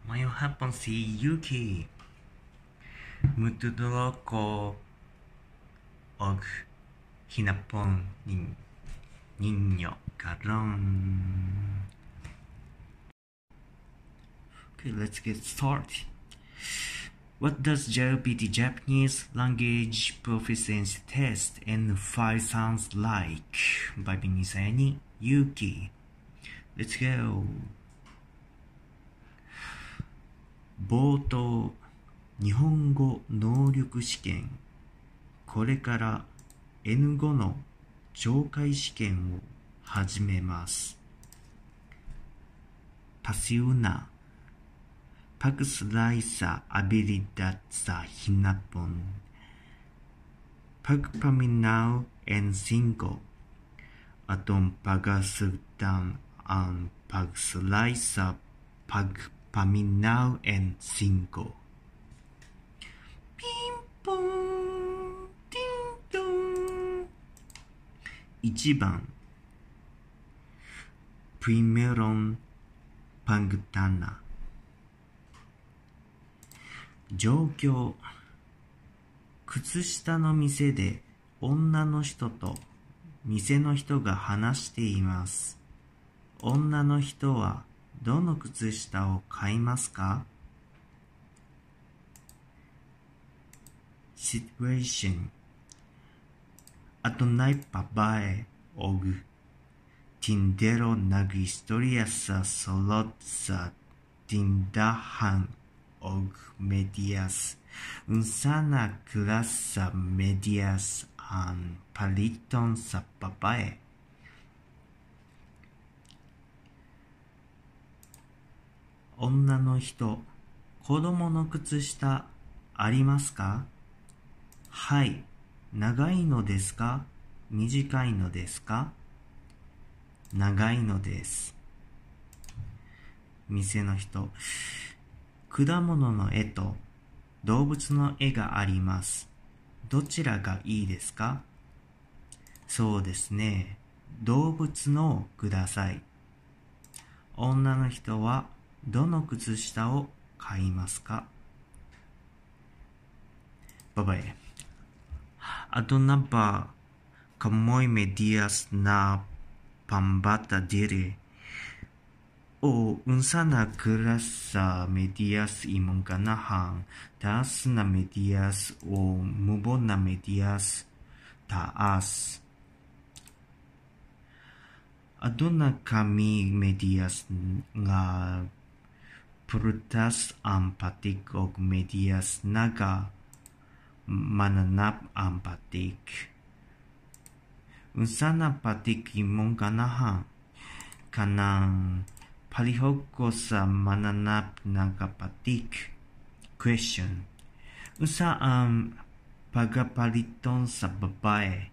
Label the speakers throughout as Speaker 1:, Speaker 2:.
Speaker 1: Mayong hapon si Yuki. Mutudolo ko og hinapon ninyo karon. Okay, let's get started. What does JLPT Japanese Language Proficiency Test N5 sounds like? By Binisayani Yuki. Let's go. 冒頭、日本語能力試験。これから N5 の懲戒試験を始めます。Pasi una pag-slay sa abilidad sa hinapon. Pagpaminaw and 5. Atong pag-asugtan ang pag-slay sa pagpaminaw and 5. Ping-pong, ding-dong. 1番 Primeron pagtana. 状況、靴下の店で女の人と店の人が話しています。女の人はどの靴下を買いますか？ Situation. Adunay babae og tindero nag-istorya sa sulod sa tindahan og medyas. Unsa na klas sa medyas ang paliton sa babae? Onna no hito, kodomo no kutsushita arimasu ka? Hai. 長いのですか？短いのですか？長いのです。店の人。果物の絵と動物の絵があります。どちらがいいですか？そうですね。動物のをください。女の人はどの靴下を買いますか？Babae. Ano na ba kamoy medyas na pambata diri? O unsa na klas sa medyas imong ganahan? Taas na medyas o mubo na medyas? Taas. Aduna kami medyas nga prutas ang patik og medyas naga mananap ang patik. Unsa na patik imong ganahan? Kanang palihog ko sa mananap ng kapatik. Question. Unsa ang pagapaliton sa babae?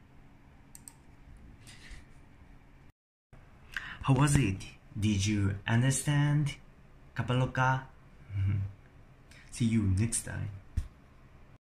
Speaker 1: How was it? Did you understand? Kapalo ka? See you next time.